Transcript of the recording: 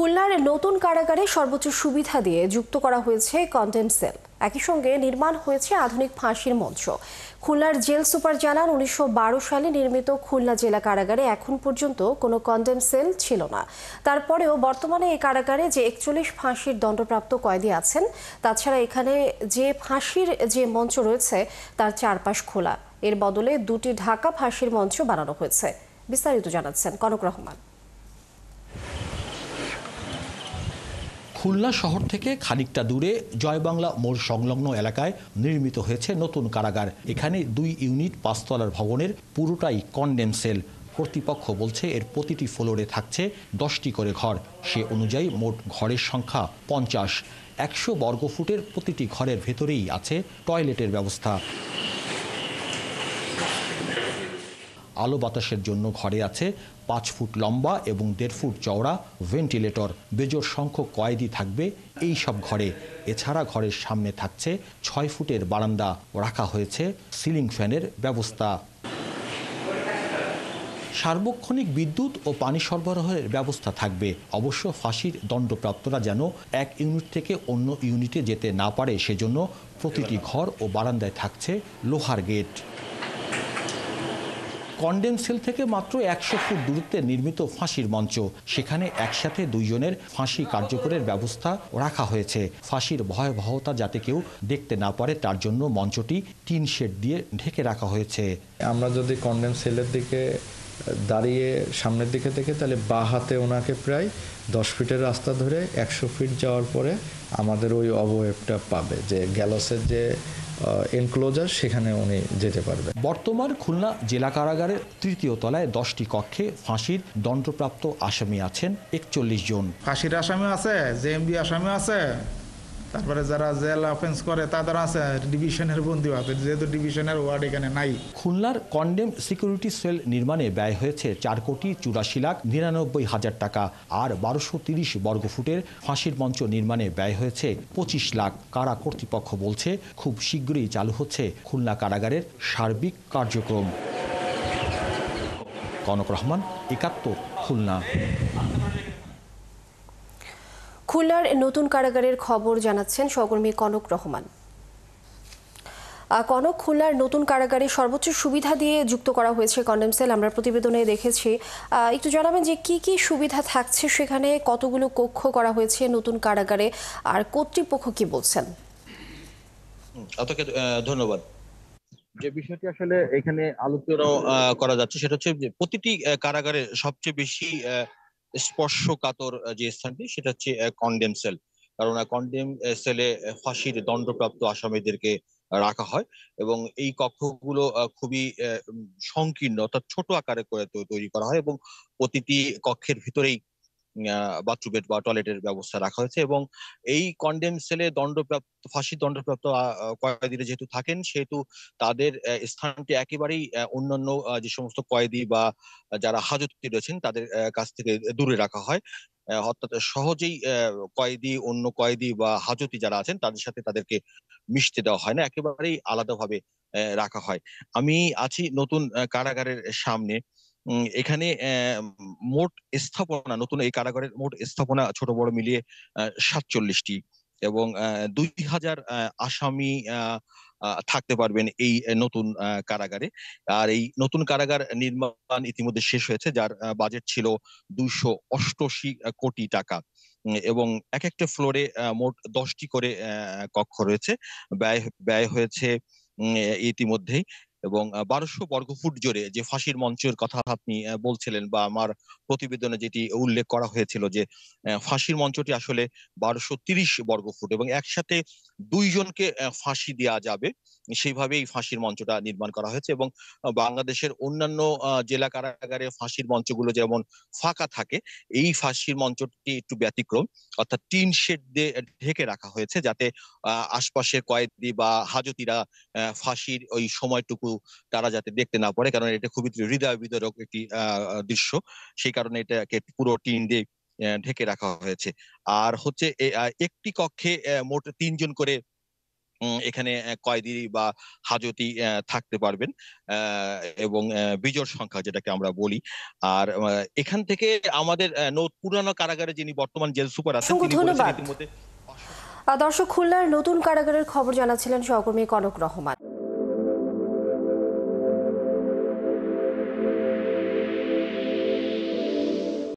খুলনার নতুন কারাগারে সর্বোচ্চ সুবিধা দিয়ে যুক্ত করা হয়েছে কন্টেম সেল। একই সঙ্গে নির্মাণ হয়েছে আধুনিক ফাঁসির মঞ্চ। খুলনার জেল সুপার জানান, 1912 সালে নির্মিত খুলনা জেলা কারাগারে এখন পর্যন্ত কোনো কন্টেম সেল ছিল না। তারপরেও বর্তমানে এই কারাগারে যে 41 ফাঁসির দণ্ডপ্রাপ্ত কয়েদি আছেন, তাছাড়া এখানে যে ফাঁসির যে মঞ্চ রয়েছে তার চারপাশ খোলা। এর বদলে দুটি ঢাকা ফাঁসির মঞ্চ বানানো হয়েছে। বিস্তারিত জানাচ্ছেন কনক রহমান। খুলনা শহর থেকে খানিকটা দূরে জয়বাংলা মোড় সংলগ্ন এলাকায় নির্মিত হয়েছে নতুন কারাগার। এখানে 2 ইউনিট 5 তলার ভবনের পুরোটাই কন্ডেম সেল। কর্তৃপক্ষ বলছে এর প্রতিটি ফ্লোরে থাকছে 10টি করে ঘর। সে অনুযায়ী মোট ঘরের সংখ্যা 50। 100 বর্গফুটের প্রতিটি ঘরের ভেতরেই আছে টয়লেটের ব্যবস্থা। আলো বাতাসের জন্য ঘরে আছে 5 ফুট লম্বা এবং 1.5 ফুট চওড়া ভেন্টিলেটর। বেজোড় সংখ্যক কয়েদি থাকবে এই সব ঘরে। এছাড়া ঘরের সামনে থাকছে 6 ফুটের বারান্দা। রাখা হয়েছে সিলিং ফ্যানের ব্যবস্থা। সার্বক্ষণিক বিদ্যুৎ ও পানি সরবরাহের ব্যবস্থা থাকবে। অবশ্য ফাঁসির দণ্ডপ্রাপ্তরা যেন এক ইউনিট থেকে অন্য ইউনিটে যেতে না পারে, সেজন্য প্রতিটি ঘর ও বারান্দায় থাকছে লোহার গেট। কন্ডেম সেল থেকে মাত্র 100 ফুট দূরত্বে নির্মিত ফাঁসির মঞ্চ। সেখানে একসাথে 2 জনের ফাঁসি কার্যকরের ব্যবস্থা রাখা হয়েছে। ফাঁসির ভয়াবহতা যাতে কেউ দেখতে না পারে তার জন্য মঞ্চটি টিন শেড দিয়ে ঢেকে রাখা হয়েছে। আমরা যদি কন্ডেম সেলের দিকে দাঁড়িয়ে সামনের দিকে দেখে, তাহলে বাঁ হাতে ওনাকে প্রায় 10 ফিটের রাস্তা ধরে 100 ফিট যাওয়ার পরে আমাদের ওই অবয়বটা পাবে, যে গ্যালোসের যে এনক্লোজার, সেখানে উনি যেতে পারবেন। বর্তমান খুলনা জেলা কারাগারের 3য় তলায় 10টি কক্ষে ফাঁসির দণ্ডপ্রাপ্ত আসামি আছেন 41 জন। ফাঁসির আসামি আছে, জেএমবি আসামি আছে, তারপরে যারা জেল অফেন্স করে তাদের আছে, ডিভিশনের বন্দী আছে, যেহেতু ডিভিশনের ওয়ার্ড এখানে নাই। খুলনার কন্ডেম সিকিউরিটি সেল নির্মাণে ব্যয় হয়েছে 4,84,99,000 টাকা। আর 1230 বর্গফুটের ফাঁসির মঞ্চ নির্মাণে ব্যয় হয়েছে 25 লাখ। কারা কর্তৃপক্ষ বলছে খুব শীঘ্রই চালু হচ্ছে খুলনা কারাগারের সার্বিক কার্যক্রম। কনক রহমান, 71, খুলনা। খুলনার নতুন কারাগারের খবর জানাচ্ছেন সহকর্মী কনক রহমান। কনক, খুলনার নতুন কারাগারে সর্বোচ্চ সুবিধা দিয়ে যুক্ত করা হয়েছে কন্ডেম সেল, আমরা প্রতিবেদনে দেখেছি। একটু জানাবেন যে কি কি সুবিধা থাকছে সেখানে, কতগুলো কক্ষ করা হয়েছে নতুন কারাগারে, আর কর্তৃপক্ষ কি বলছেন? আপনাকে ধন্যবাদ। যে বিষয়টি আসলে এখানে আলোচনা করা যাচ্ছে সেটা হচ্ছে যে প্রতিটি কারাগারে সবচেয়ে বেশি স্পর্শকাতর যে স্থানটি সেটা হচ্ছে কন্ডেম সেল। কারণ কন্ডেম সেলে ফাঁসির দণ্ডপ্রাপ্ত আসামিদেরকে রাখা হয় এবং এই কক্ষগুলো খুবই সংকীর্ণ, অর্থাৎ ছোট আকারে করে তৈরি করা হয় এবং প্রতিটি কক্ষের ভিতরেই বাথরুমের বা টয়লেটের ব্যবস্থা রাখা হয়েছে। এবং এই কন্ডেম সেলে ফাঁসি দণ্ডপ্রাপ্ত কয়েদিরা যেহেতু থাকেন, সেহেতু তাদের স্থানটি একেবারেই অন্যান্য যে সমস্ত কয়েদি বা যারা হাজতে রয়েছেন তাদের কাছ থেকে দূরে রাখা হয়। অর্থাৎ সহজেই কয়েদি, অন্য কয়েদি বা হাজতি যারা আছেন তাদের সাথে তাদেরকে মিশতে দেওয়া হয় না, একেবারেই আলাদাভাবে রাখা হয়। আমি আছি নতুন কারাগারের সামনে। এখানে মোট স্থাপনা, নতুন এই কারাগারের মোট স্থাপনা ছোট বড় মিলিয়ে 47টি এবং 2000 আসামি থাকতে পারবেন এই নতুন কারাগারে। আর এই নতুন কারাগার নির্মাণ ইতিমধ্যে শেষ হয়েছে, যার বাজেট ছিল 288 কোটি টাকা এবং এক একটা ফ্লোরে মোট 10টি করে কক্ষ রয়েছে। ব্যয় হয়েছে ইতিমধ্যেই এবং 1200 বর্গফুট জুড়ে যে ফাঁসির মঞ্চের কথা আপনি বলছিলেন বা আমার প্রতিবেদনে যেটি উল্লেখ করা হয়েছিল যে ফাঁসির মঞ্চটি আসলে 1230 বর্গফুট এবং একসাথে 2 জনকে ফাঁসি দেওয়া যাবে, সেইভাবে এই ফাঁসির মঞ্চটা নির্মাণ করা হয়েছে। এবং বাংলাদেশের অন্যান্য জেলা কারাগারে ফাঁসির মঞ্চগুলো যেমন ফাঁকা থাকে, এই ফাঁসির মঞ্চটি একটু ব্যতিক্রম, অর্থাৎ টিন শেড দিয়ে ঢেকে রাখা হয়েছে যাতে আশপাশের কয়েদি বা হাজতিরা ফাঁসির ওই সময়টুকু তারা যাতে দেখতে না পারে, কারণ এটা খুবই হৃদয় বিদারক একটি দৃশ্য, সেই কারণে এটাকে পুরো টিন দিয়ে ঢেকে রাখা হয়েছে। আর হচ্ছে একটি কক্ষে মোট 3 জন করে এখানে কয়েদি বা হাজতি থাকতে পারবেন, এবং বিজোড় সংখ্যা যেটাকে আমরা বলি। আর এখান থেকে আমাদের পুরানো কারাগারে যিনি বর্তমান জেল সুপার আছেন অসংখ্য তিনি বলেছেন ধন্যবাদ। ইতিমধ্যে দর্শক, খুলনার নতুন কারাগারের খবর জানাচ্ছিলেন সহকর্মী কনক রহমান।